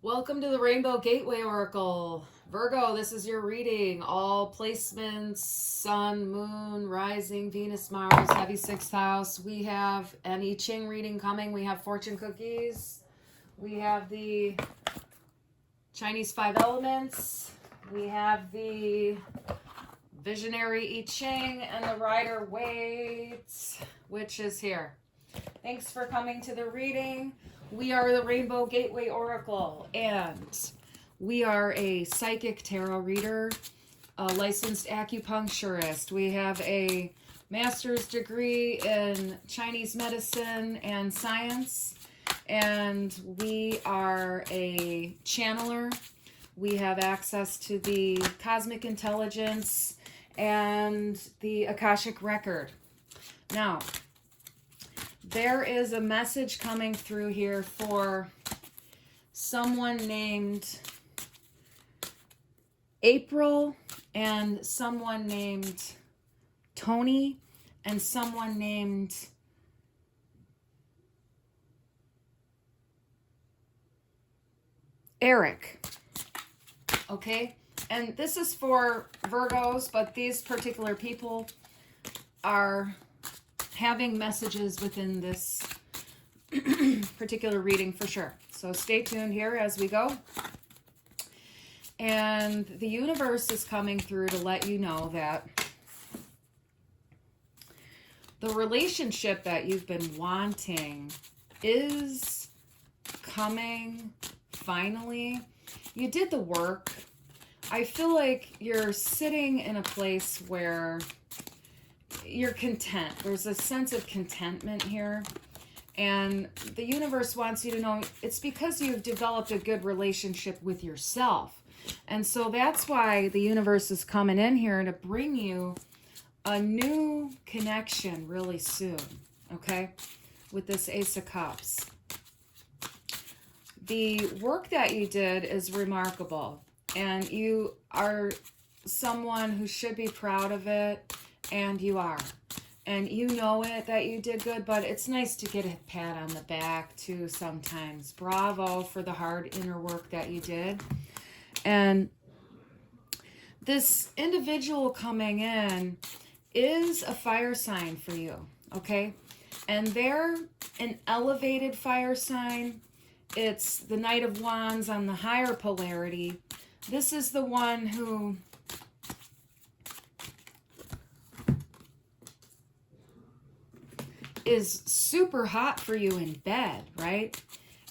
Welcome to the Rainbow Gateway Oracle. Virgo, this is your reading. All placements, Sun, Moon, Rising, Venus, Mars, Heavy Sixth House. We have an I Ching reading coming. We have fortune cookies. We have the Chinese five elements. We have the visionary I Ching and the Rider Waite, which is here. Thanks for coming to the reading. We are the Rainbow Gateway Oracle, and we are a psychic tarot reader, a licensed acupuncturist. We have a master's degree in Chinese medicine and science, and we are a channeler. We have access to the cosmic intelligence and the Akashic record. Now, there is a message coming through here for someone named April and someone named Tony and someone named Eric. Okay? And this is for Virgos, but these particular people are having messages within this particular reading for sure. So stay tuned here as we go. And the universe is coming through to let you know that the relationship that you've been wanting is coming finally. You did the work. I feel like you're sitting in a place where you're content. There's a sense of contentment here. And the universe wants you to know it's because you've developed a good relationship with yourself. And so that's why the universe is coming in here to bring you a new connection really soon. Okay? With this Ace of Cups. The work that you did is remarkable. And you are someone who should be proud of it. And you are. And you know it that you did good, but it's nice to get a pat on the back too sometimes. Bravo for the hard inner work that you did. And this individual coming in is a fire sign for you, okay? And they're an elevated fire sign. It's the Knight of Wands on the higher polarity. This is the one who is super hot for you in bed, right?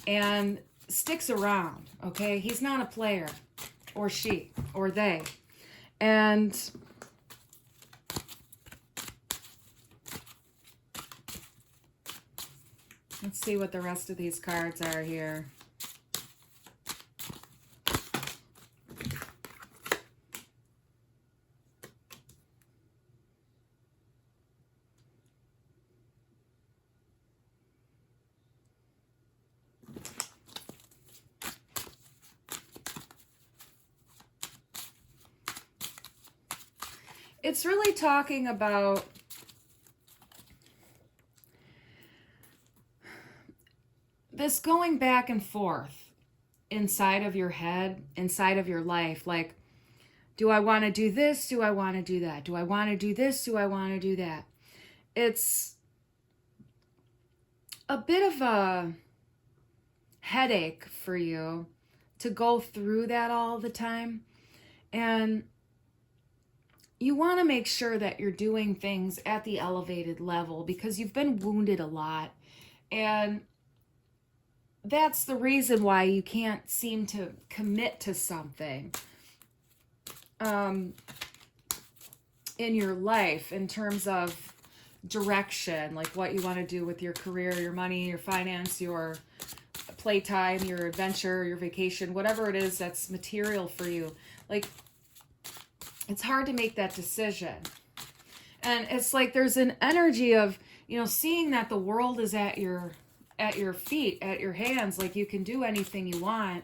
And sticks around, okay? He's not a player, or she, or they. And let's see what the rest of these cards are here. It's really talking about this going back and forth inside of your head, inside of your life. Like, do I want to do this? Do I want to do that? Do I want to do this? Do I want to do that? It's a bit of a headache for you to go through that all the time. And you want to make sure that you're doing things at the elevated level because you've been wounded a lot. And that's the reason why you can't seem to commit to something in your life in terms of direction, like what you want to do with your career, your money, your finance, your playtime, your adventure, your vacation, whatever it is that's material for you. Like, it's hard to make that decision. And it's like there's an energy of, you know, seeing that the world is at your feet, at your hands, like you can do anything you want.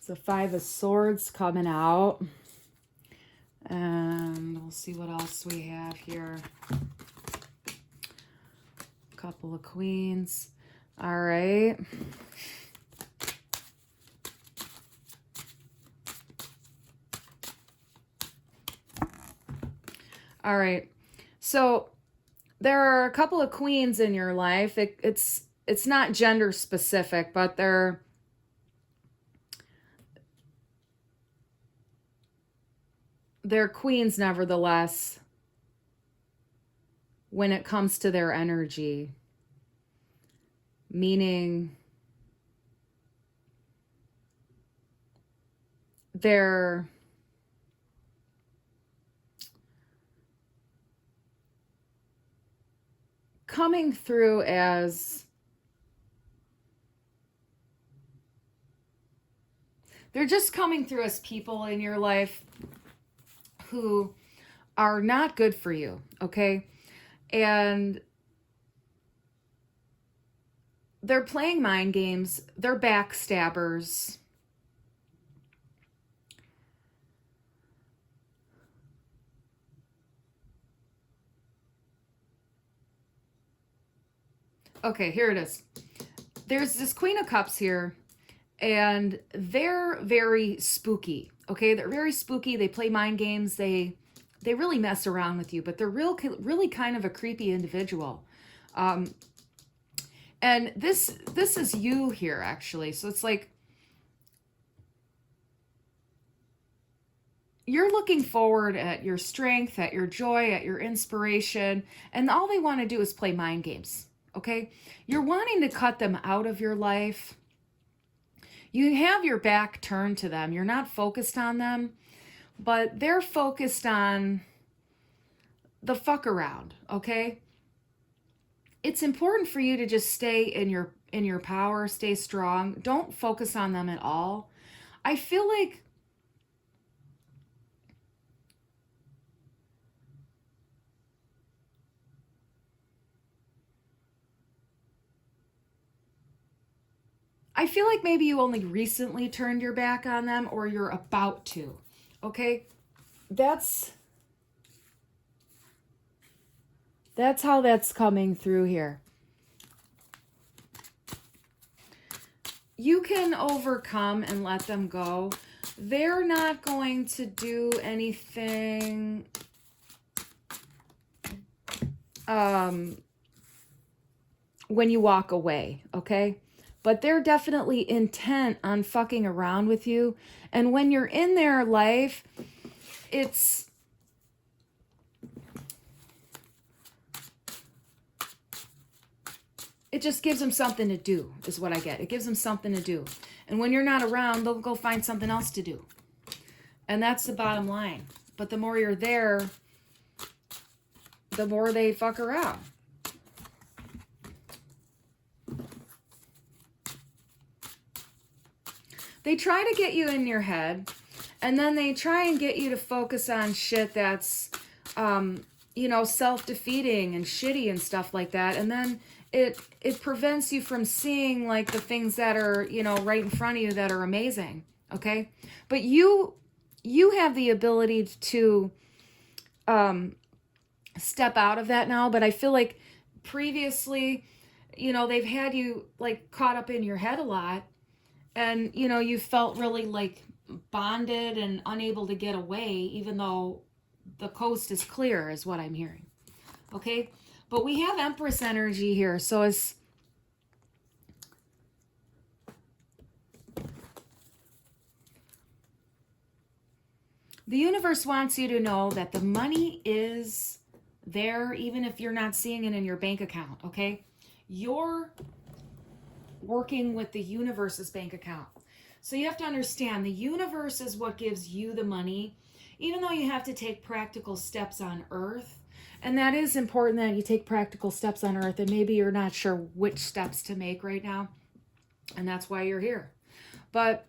the Five of Swords coming out. And we'll see what else we have here. A couple of Queens. All right. All right. So there are a couple of Queens in your life. It's not gender specific, but they're queens nevertheless when it comes to their energy. Meaning they're coming through as people in your life who are not good for you, okay? And they're playing mind games. They're backstabbers. Okay, here it is. There's this Queen of Cups here, and they're very spooky, okay? They're very spooky. They play mind games. They really mess around with you, but they're really kind of a creepy individual. And this is you here, actually. So it's like you're looking forward at your strength, at your joy, at your inspiration, and all they want to do is play mind games, okay? You're wanting to cut them out of your life. You have your back turned to them. You're not focused on them, but they're focused on the fuck around, okay? It's important for you to just stay in your power, stay strong. Don't focus on them at all. I feel like maybe you only recently turned your back on them, or you're about to, okay? That's how that's coming through here. You can overcome and let them go. They're not going to do anything when you walk away, okay? But they're definitely intent on fucking around with you. And when you're in their life, it just gives them something to do, is what I get. It gives them something to do. And when you're not around, they'll go find something else to do. And that's the bottom line. But the more you're there, the more they fuck around. They try to get you in your head, and then they try and get you to focus on shit that's, self-defeating and shitty and stuff like that. And then it prevents you from seeing, like, the things that are, right in front of you that are amazing, okay? But you have the ability to step out of that now, but I feel like previously, they've had you, like, caught up in your head a lot. And, you felt really, like, bonded and unable to get away, even though the coast is clear, is what I'm hearing. Okay? But we have Empress energy here. So it's... the universe wants you to know that the money is there, even if you're not seeing it in your bank account, okay? You're working with the universe's bank account. So you have to understand, the universe is what gives you the money, even though you have to take practical steps on Earth. And that is important, that you take practical steps on Earth, and maybe you're not sure which steps to make right now. And that's why you're here. But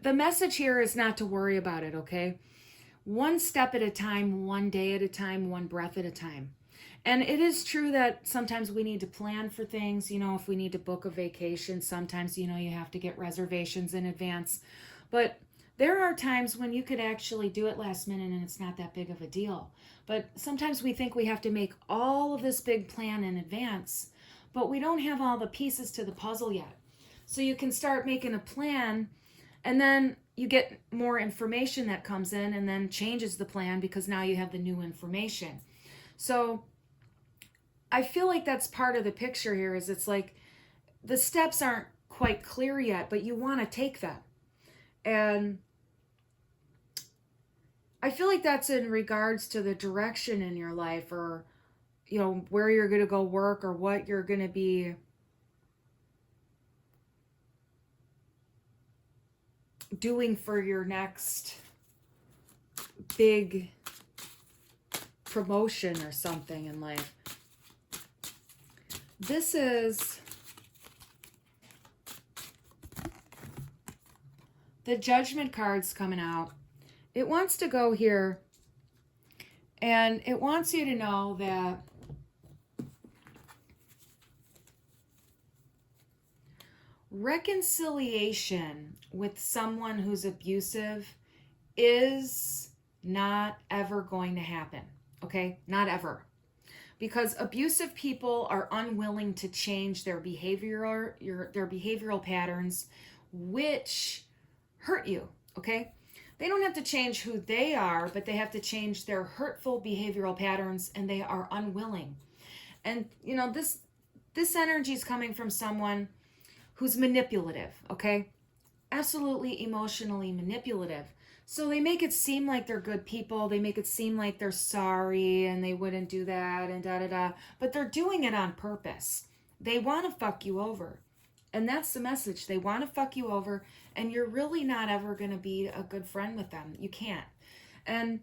the message here is not to worry about it, okay? One step at a time, one day at a time, one breath at a time. And it is true that sometimes we need to plan for things, if we need to book a vacation, sometimes, you have to get reservations in advance. But there are times when you could actually do it last minute and it's not that big of a deal. But sometimes we think we have to make all of this big plan in advance, but we don't have all the pieces to the puzzle yet. So you can start making a plan, and then you get more information that comes in and then changes the plan because now you have the new information. So I feel like that's part of the picture here, is it's like the steps aren't quite clear yet, but you want to take them. And I feel like that's in regards to the direction in your life, or, you know, where you're going to go work, or what you're going to be doing for your next big promotion or something in life. This is the Judgment card's coming out. It wants to go here, and it wants you to know that reconciliation with someone who's abusive is not ever going to happen, okay? Not ever. Because abusive people are unwilling to change their behavioral patterns, which hurt you, okay? They don't have to change who they are, but they have to change their hurtful behavioral patterns, and they are unwilling. And, you know, this energy is coming from someone who's manipulative, okay? Absolutely emotionally manipulative. So they make it seem like they're good people. They make it seem like they're sorry and they wouldn't do that and da-da-da. But they're doing it on purpose. They want to fuck you over. And that's the message. They want to fuck you over, and you're really not ever going to be a good friend with them. You can't. And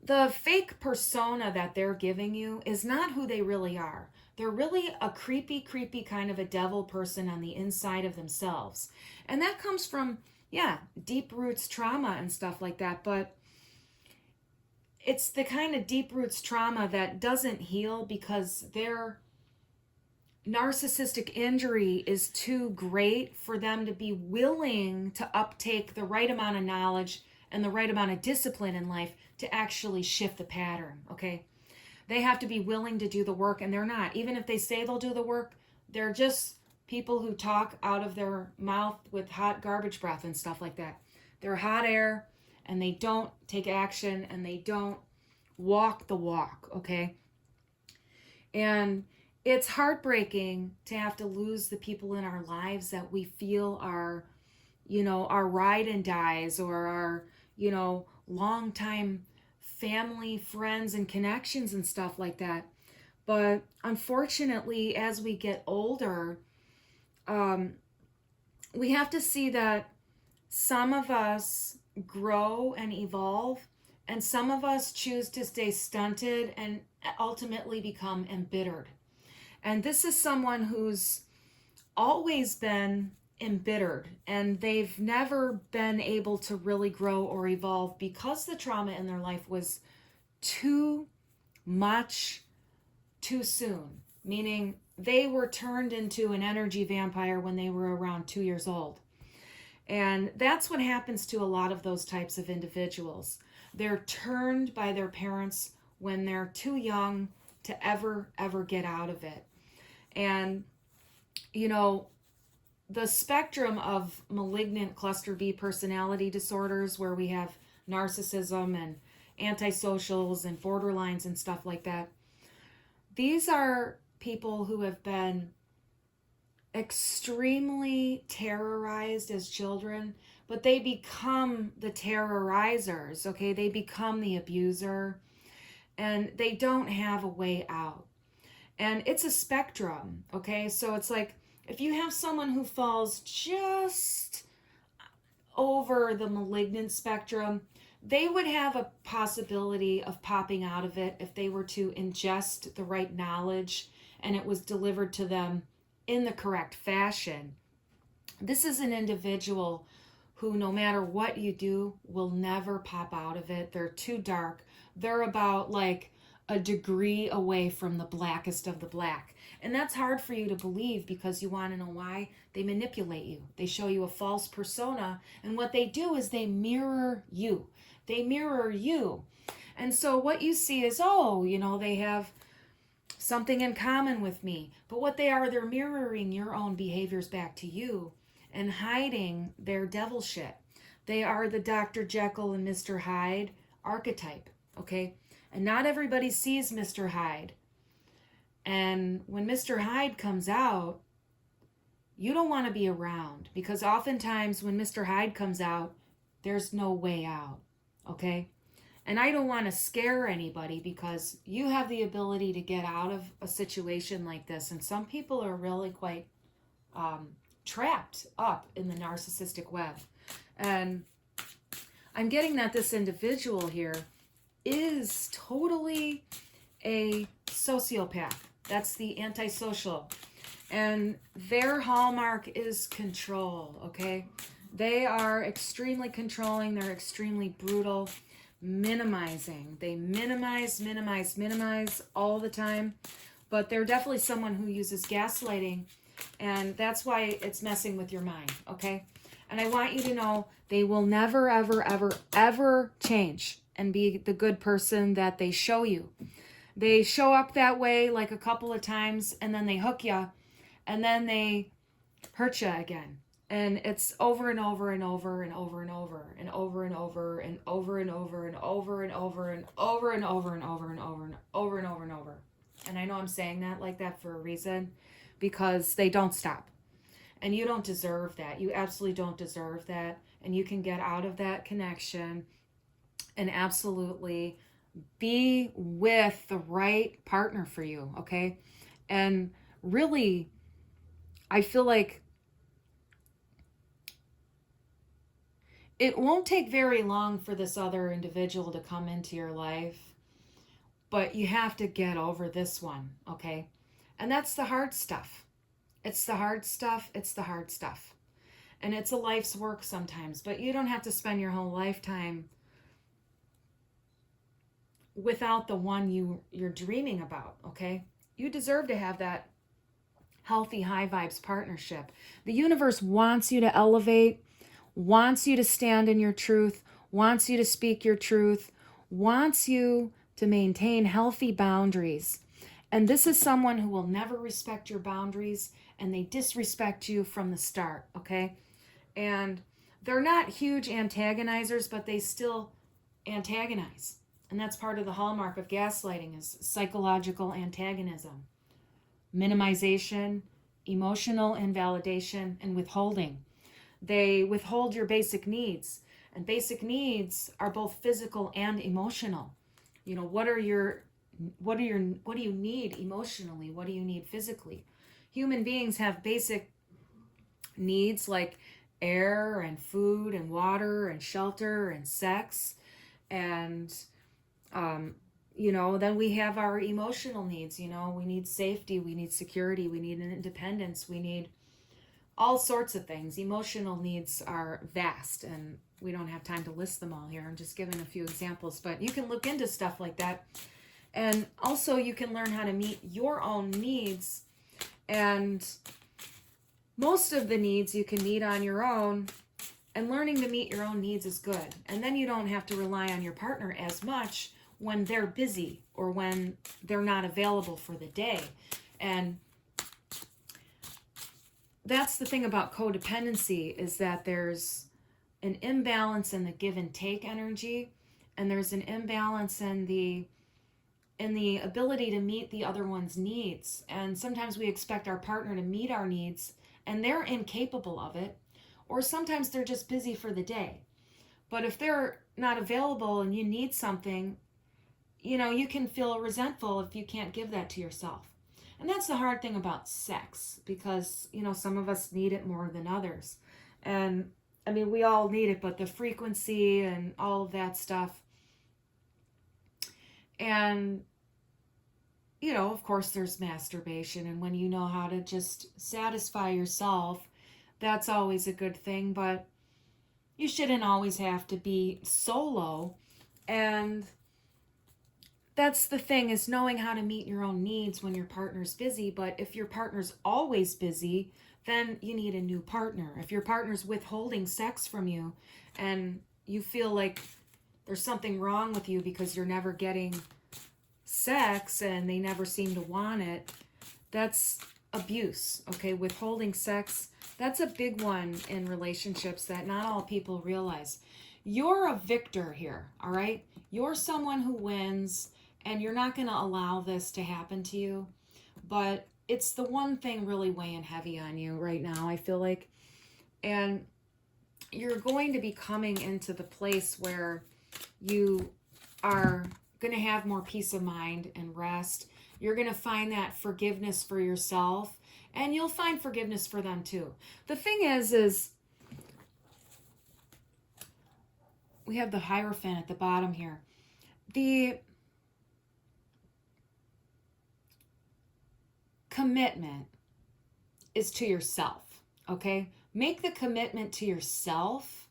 the fake persona that they're giving you is not who they really are. They're really a creepy kind of a devil person on the inside of themselves. And that comes from, yeah, deep roots trauma and stuff like that. But it's the kind of deep roots trauma that doesn't heal because their narcissistic injury is too great for them to be willing to uptake the right amount of knowledge and the right amount of discipline in life to actually shift the pattern, okay? They have to be willing to do the work, and they're not. Even if they say they'll do the work, they're just people who talk out of their mouth with hot garbage breath and stuff like that. They're hot air, and they don't take action, and they don't walk the walk, okay? And it's heartbreaking to have to lose the people in our lives that we feel are, you know, our ride and dies, or our, you know, longtime family, friends, and connections and stuff like that. But unfortunately, as we get older, we have to see that some of us grow and evolve, and some of us choose to stay stunted and ultimately become embittered. And this is someone who's always been embittered, and they've never been able to really grow or evolve because the trauma in their life was too much too soon, meaning they were turned into an energy vampire when they were around 2 years old. And that's what happens to a lot of those types of individuals. They're turned by their parents when they're too young to ever get out of it. And, you know, the spectrum of malignant cluster B personality disorders, where we have narcissism and antisocials and borderlines and stuff like that, these are people who have been extremely terrorized as children, but they become the terrorizers, okay? They become the abuser, and they don't have a way out. And it's a spectrum, okay? So it's like, if you have someone who falls just over the malignant spectrum, they would have a possibility of popping out of it if they were to ingest the right knowledge and it was delivered to them in the correct fashion. This is an individual who, no matter what you do, will never pop out of it. They're too dark. They're about like a degree away from the blackest of the black. And that's hard for you to believe because you want to know why. They manipulate you. They show you a false persona. And what they do is they mirror you. They mirror you. And so what you see is, oh, they have something in common with me. But what they are, they're mirroring your own behaviors back to you and hiding their devil shit. They are the Dr. Jekyll and Mr. Hyde archetype, okay? And not everybody sees Mr. Hyde. And when Mr. Hyde comes out, you don't want to be around because oftentimes when Mr. Hyde comes out, there's no way out, okay? And I don't want to scare anybody because you have the ability to get out of a situation like this. And some people are really quite trapped up in the narcissistic web. And I'm getting that this individual here is totally a sociopath. That's the antisocial. And their hallmark is control, okay? They are extremely controlling. They're extremely brutal, minimizing. They minimize all the time. But they're definitely someone who uses gaslighting. And that's why it's messing with your mind, okay? And I want you to know they will never, ever, ever, ever change and be the good person that they show you. They show up that way like a couple of times and then they hook you and then they hurt you again. And it's over and over and over and over and over and over and over and over and over and over and over and over and over and over and over and over and over and over. And I know I'm saying that like that for a reason because they don't stop. And you don't deserve that. You absolutely don't deserve that. And you can get out of that connection and absolutely be with the right partner for you, okay? And really, I feel like it won't take very long for this other individual to come into your life, but you have to get over this one, okay? And that's the hard stuff. It's the hard stuff. It's the hard stuff. And it's a life's work sometimes, but you don't have to spend your whole lifetime without the one you're dreaming about, okay? You deserve to have that healthy, high vibes partnership. The universe wants you to elevate, wants you to stand in your truth, wants you to speak your truth, wants you to maintain healthy boundaries. And this is someone who will never respect your boundaries and they disrespect you from the start, okay? And they're not huge antagonizers, but they still antagonize. And that's part of the hallmark of gaslighting is psychological antagonism, minimization, emotional invalidation, and withholding. They withhold your basic needs. And basic needs are both physical and emotional. What do you need emotionally? What do you need physically? Human beings have basic needs like air and food and water and shelter and sex. And, then we have our emotional needs. We need safety. We need security. We need independence. We need all sorts of things. Emotional needs are vast and we don't have time to list them all here. I'm just giving a few examples, but you can look into stuff like that. And also you can learn how to meet your own needs. And most of the needs you can meet on your own. And learning to meet your own needs is good. And then you don't have to rely on your partner as much when they're busy or when they're not available for the day. And that's the thing about codependency is that there's an imbalance in the give and take energy. And there's an imbalance in the ability to meet the other one's needs. And sometimes we expect our partner to meet our needs and they're incapable of it. Or sometimes they're just busy for the day. But if they're not available and you need something, you can feel resentful if you can't give that to yourself. And that's the hard thing about sex because, some of us need it more than others. And I mean, we all need it, but the frequency and all of that stuff. And, of course there's masturbation. And when you know how to just satisfy yourself, that's always a good thing, but you shouldn't always have to be solo. And that's the thing, is knowing how to meet your own needs when your partner's busy. But if your partner's always busy, then you need a new partner. If your partner's withholding sex from you and you feel like there's something wrong with you because you're never getting sex and they never seem to want it, that's abuse, okay? Withholding sex, that's a big one in relationships that not all people realize. You're a victor here, all right? You're someone who wins, and you're not going to allow this to happen to you. But it's the one thing really weighing heavy on you right now, I feel like. And you're going to be coming into the place where you are going to have more peace of mind and rest. You're going to find that forgiveness for yourself, and you'll find forgiveness for them too. The thing is we have the Hierophant at the bottom here. The commitment is to yourself, okay? Make the commitment to yourself,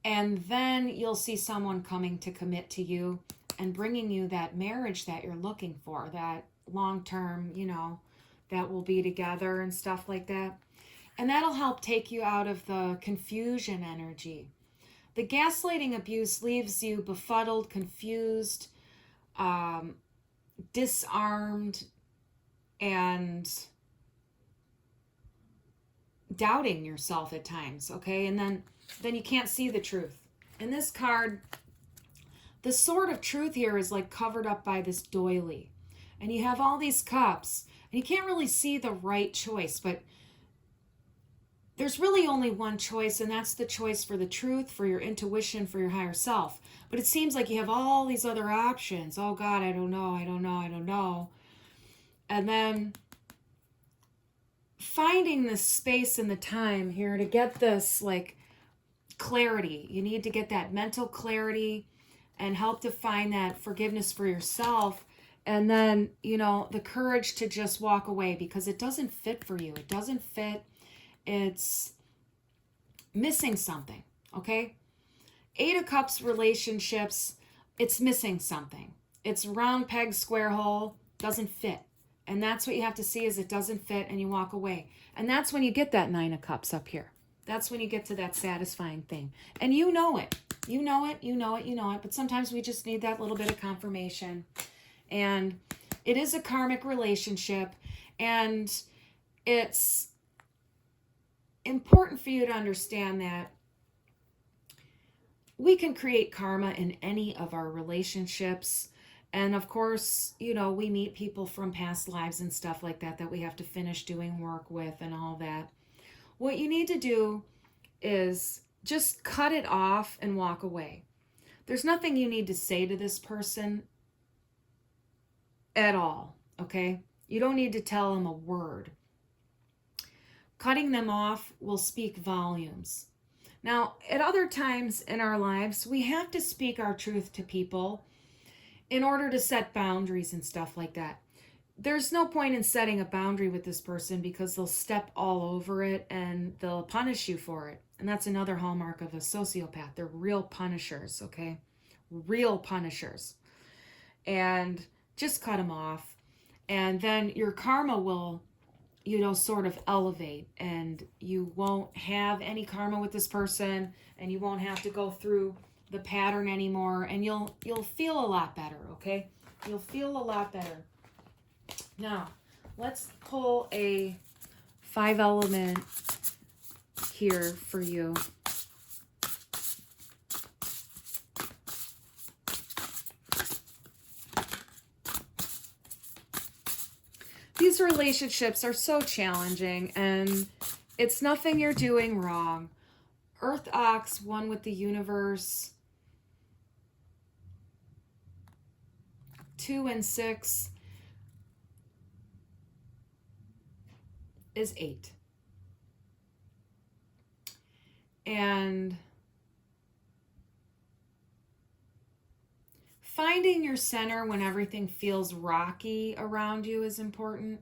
and then you'll see someone coming to commit to you and bringing you that marriage that you're looking for, that long-term, that will be together and stuff like that. And that'll help take you out of the confusion energy. The gaslighting abuse leaves you befuddled, confused, disarmed, and doubting yourself at times, okay? And then you can't see the truth. In this card, the sword of truth here is like covered up by this doily. And you have all these cups, and you can't really see the right choice, but there's really only one choice, and that's the choice for the truth, for your intuition, for your higher self. But it seems like you have all these other options. Oh God, I don't know. And then finding the space and the time here to get this like clarity. You need to get that mental clarity and help to find that forgiveness for yourself. And then, the courage to just walk away because it doesn't fit for you. It doesn't fit. It's missing something, okay? 8 of Cups relationships, it's missing something. It's round peg, square hole, doesn't fit. And that's what you have to see, is it doesn't fit, and you walk away. And that's when you get that 9 of Cups up here. That's when you get to that satisfying thing. And you know it. But sometimes we just need that little bit of confirmation. And it is a karmic relationship. And it's important for you to understand that we can create karma in any of our relationships. And of course, we meet people from past lives and stuff like that we have to finish doing work with and all that. What you need to do is just cut it off and walk away. There's nothing you need to say to this person at all, okay? You don't need to tell them a word. Cutting them off will speak volumes. Now, at other times in our lives, we have to speak our truth to people in order to set boundaries and stuff like that. There's no point in setting a boundary with this person because they'll step all over it and they'll punish you for it. And that's another hallmark of a sociopath. They're real punishers, okay? Real punishers. And just cut them off. And then your karma will, sort of elevate, and you won't have any karma with this person, and you won't have to go through the pattern anymore, and you'll feel a lot better, okay? You'll feel a lot better. Now, let's pull a 5-element here for you. These relationships are so challenging, and it's nothing you're doing wrong. Earth Ox, one with the universe. 2 and 6 is 8. And finding your center when everything feels rocky around you is important.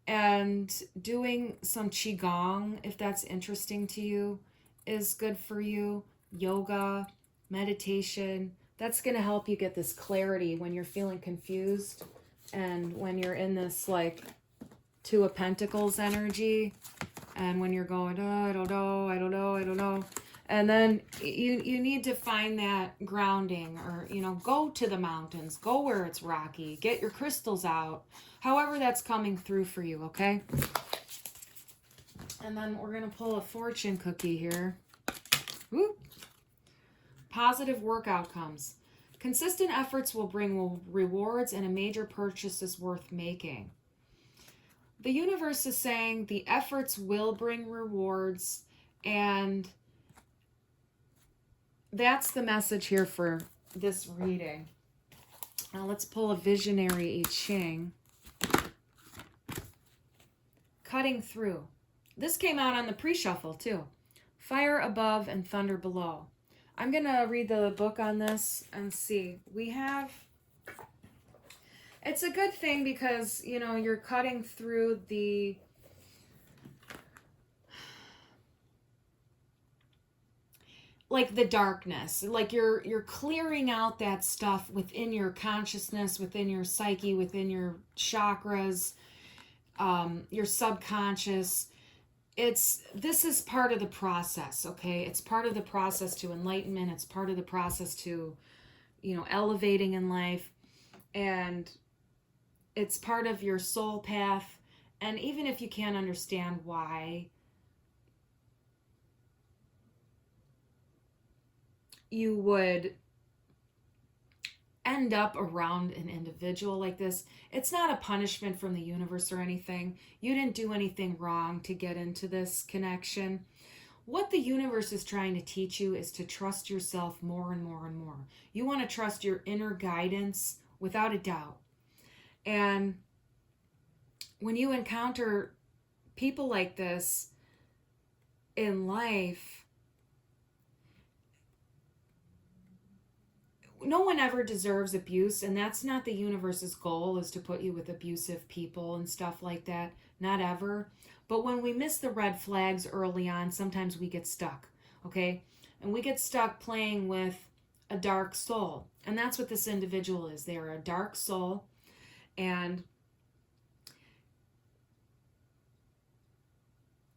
And doing some Qigong, if that's interesting to you, is good for you. Yoga, meditation, That's going to help you get this clarity when you're feeling confused and when you're in this like Two of Pentacles energy, and when you're going, oh, I don't know, I don't know, I don't know. And then you need to find that grounding, or, you know, go to the mountains, go where it's rocky, get your crystals out, however that's coming through for you, okay? And then we're going to pull a fortune cookie here. Whoop. Positive work outcomes. Consistent efforts will bring rewards, and a major purchase is worth making. The universe is saying the efforts will bring rewards, and that's the message here for this reading. Now let's pull a visionary I Ching. Cutting through. This came out on the pre-shuffle too. Fire above and thunder below. I'm going to read the book on this and see. We have... It's a good thing because, you know, you're cutting through the... like the darkness. Like you're clearing out that stuff within your consciousness, within your psyche, within your chakras, your subconscious. This is part of the process, okay? It's part of the process to enlightenment. It's part of the process to, you know, elevating in life. And it's part of your soul path. And even if you can't understand why you would end up around an individual like this, it's not a punishment from the universe or anything. You didn't do anything wrong to get into this connection. What the universe is trying to teach you is to trust yourself more and more and more. You want to trust your inner guidance without a doubt. And when you encounter people like this in life, no one ever deserves abuse, and that's not the universe's goal, is to put you with abusive people and stuff like that. Not ever. But when we miss the red flags early on, sometimes we get stuck, okay? And we get stuck playing with a dark soul. And that's what this individual is. They are a dark soul, and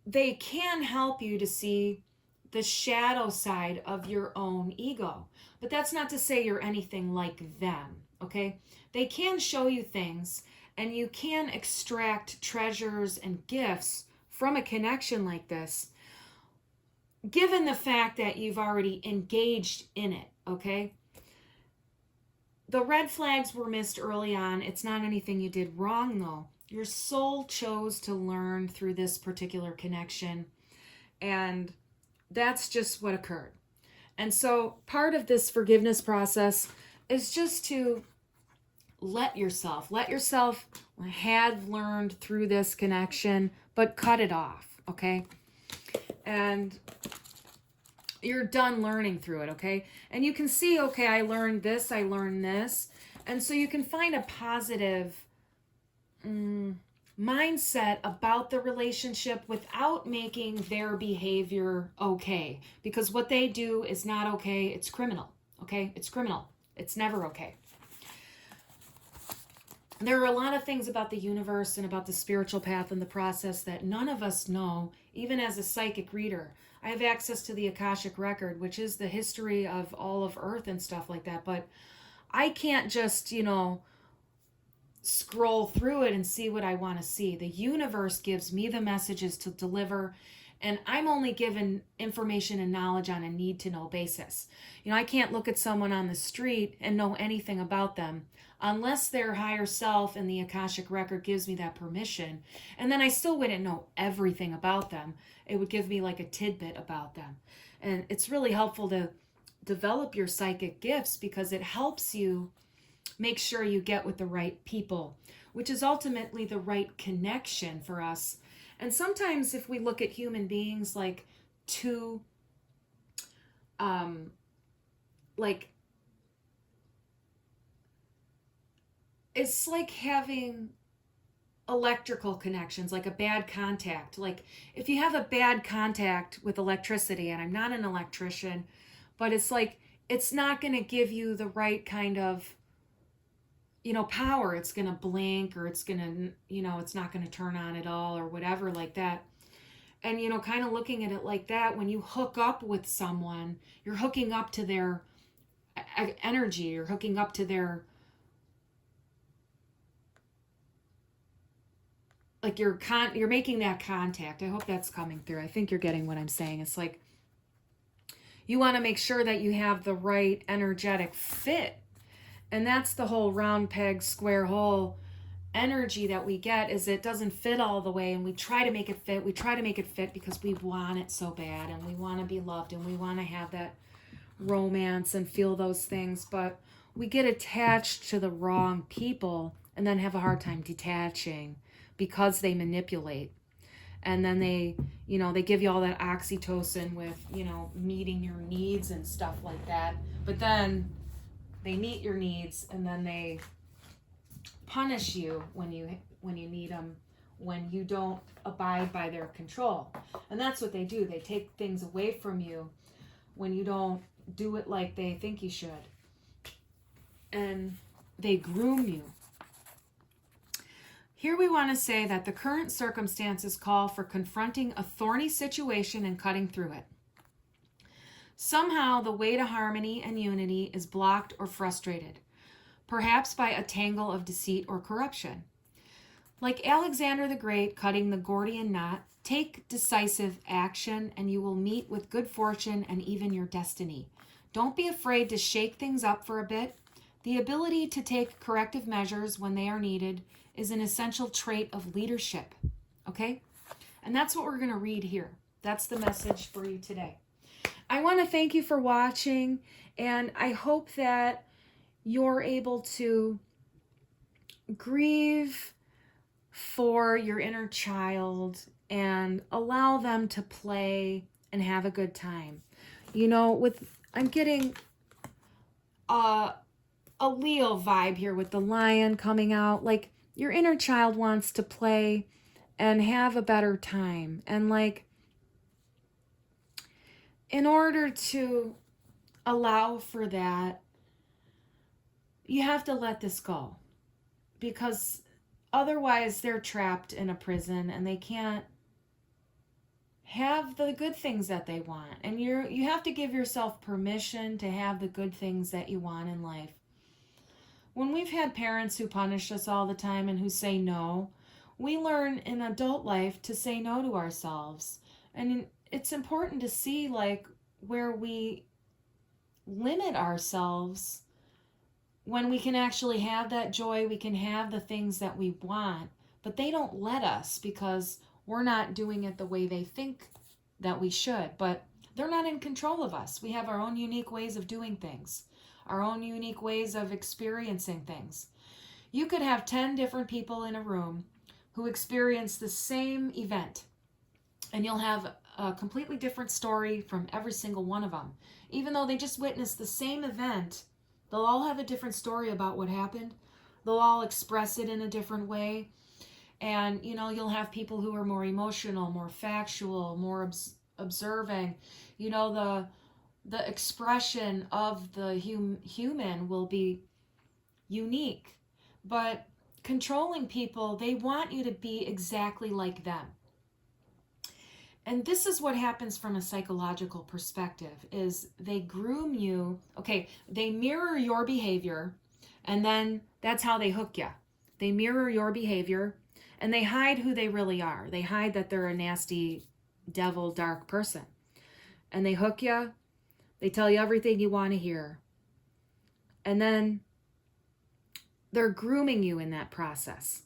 they can help you to see the shadow side of your own ego. But that's not to say you're anything like them, okay? They can show you things, and you can extract treasures and gifts from a connection like this, given the fact that you've already engaged in it, okay? The red flags were missed early on. It's not anything you did wrong, though. Your soul chose to learn through this particular connection, and that's just what occurred. And so part of this forgiveness process is just to let yourself have learned through this connection, but cut it off, okay? And you're done learning through it, okay? And you can see, okay, I learned this, I learned this. And so you can find a positive mindset about the relationship without making their behavior okay. Because what they do is not okay. It's criminal, okay? It's criminal. It's never okay. There are a lot of things about the universe and about the spiritual path and the process that none of us know, even as a psychic reader. I have access to the Akashic Record, which is the history of all of Earth and stuff like that, but I can't just, you know, scroll through it and see what I want to see. The universe gives me the messages to deliver, and I'm only given information and knowledge on a need-to-know basis. You know, I can't look at someone on the street and know anything about them unless their higher self in the Akashic Record gives me that permission. And then I still wouldn't know everything about them. It would give me like a tidbit about them. And it's really helpful to develop your psychic gifts because it helps you make sure you get with the right people, which is ultimately the right connection for us. And sometimes if we look at human beings like two, it's like having electrical connections, like a bad contact. Like if you have a bad contact with electricity, and I'm not an electrician, but it's like it's not going to give you the right kind of, power. It's going to blink, or it's going to, it's not going to turn on at all, or whatever like that. And, kind of looking at it like that, when you hook up with someone, you're hooking up to their energy, you're hooking up to their, like, you're making that contact. I hope that's coming through. I think you're getting what I'm saying. It's like, you want to make sure that you have the right energetic fit. And that's the whole round peg, square hole energy that we get, is it doesn't fit all the way, and we try to make it fit. We try to make it fit because we want it so bad, and we want to be loved, and we want to have that romance and feel those things, but we get attached to the wrong people and then have a hard time detaching because they manipulate. And then they give you all that oxytocin with, meeting your needs and stuff like that. But then they meet your needs, and then they punish you when you need them, when you don't abide by their control. And that's what they do. They take things away from you when you don't do it like they think you should. And they groom you. Here we want to say that the current circumstances call for confronting a thorny situation and cutting through it. Somehow the way to harmony and unity is blocked or frustrated, perhaps by a tangle of deceit or corruption. Like Alexander the Great cutting the Gordian knot, take decisive action and you will meet with good fortune and even your destiny. Don't be afraid to shake things up for a bit. The ability to take corrective measures when they are needed is an essential trait of leadership. Okay? And that's what we're going to read here. That's the message for you today. I want to thank you for watching, and I hope that you're able to grieve for your inner child and allow them to play and have a good time. I'm getting a Leo vibe here with the lion coming out. Like, your inner child wants to play and have a better time. And like, in order to allow for that, you have to let this go, because otherwise they're trapped in a prison and they can't have the good things that they want. And you have to give yourself permission to have the good things that you want in life. When we've had parents who punish us all the time and who say no, we learn in adult life to say no to ourselves. And it's important to see like where we limit ourselves when we can actually have that joy, we can have the things that we want, but they don't let us because we're not doing it the way they think that we should. But they're not in control of us. We have our own unique ways of doing things, our own unique ways of experiencing things. You could have 10 different people in a room who experience the same event, and you'll have a completely different story from every single one of them. Even though they just witnessed the same event, they'll all have a different story about what happened. They'll all express it in a different way. And, you'll have people who are more emotional, more factual, more observing. The expression of the human will be unique. But controlling people, they want you to be exactly like them. And this is what happens from a psychological perspective, is they groom you. Okay, they mirror your behavior, and then that's how they hook you. They mirror your behavior, and they hide who they really are. They hide that they're a nasty, devil, dark person. And they hook you. They tell you everything you want to hear. And then they're grooming you in that process.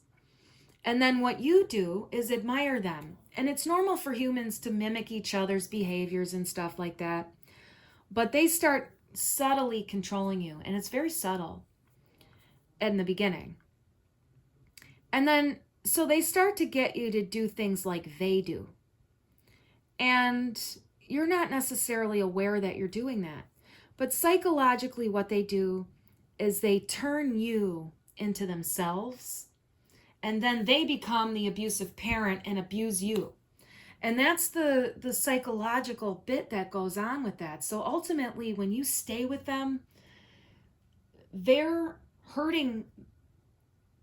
And then what you do is admire them. And it's normal for humans to mimic each other's behaviors and stuff like that. But they start subtly controlling you. And it's very subtle in the beginning. And then, so they start to get you to do things like they do. And you're not necessarily aware that you're doing that. But psychologically, what they do is they turn you into themselves. And then they become the abusive parent and abuse you. And that's the psychological bit that goes on with that. So ultimately, when you stay with them, they're hurting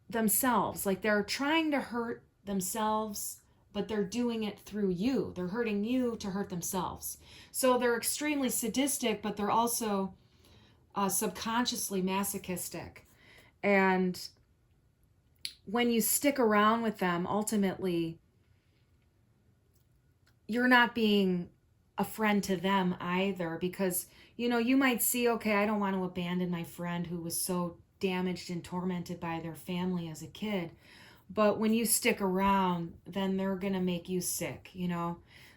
themselves. Like they're trying to hurt themselves, but they're doing it through you. They're hurting you to hurt themselves. So they're extremely sadistic, but they're also subconsciously masochistic. And when you stick around with them, ultimately, you're not being a friend to them either, because you might see, okay, I don't want to abandon my friend who was so damaged and tormented by their family as a kid. But when you stick around, then they're going to make you sick,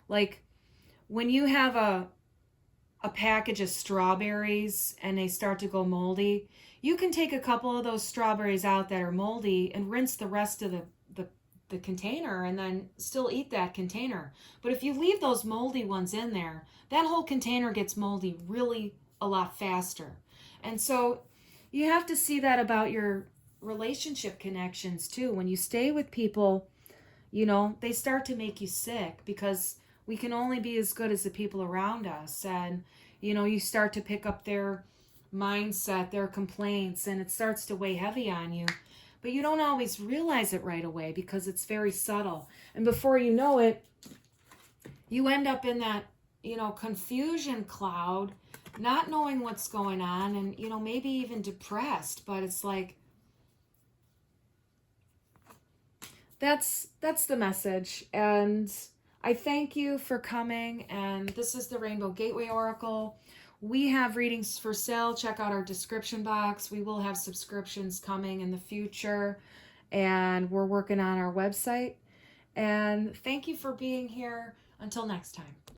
like when you have a package of strawberries and they start to go moldy, you can take a couple of those strawberries out that are moldy and rinse the rest of the container and then still eat that container. But if you leave those moldy ones in there, that whole container gets moldy really a lot faster. And so you have to see that about your relationship connections too. When you stay with people, they start to make you sick, because we can only be as good as the people around us. And you start to pick up their mindset, their complaints, and it starts to weigh heavy on you. But you don't always realize it right away because it's very subtle. And before you know it, you end up in that, confusion cloud, not knowing what's going on, and, maybe even depressed. But it's like, that's the message. And I thank you for coming. And this is the Rainbow Gateway Oracle. We have readings for sale. Check out our description box. We will have subscriptions coming in the future, and we're working on our website. And thank you for being here. Until next time.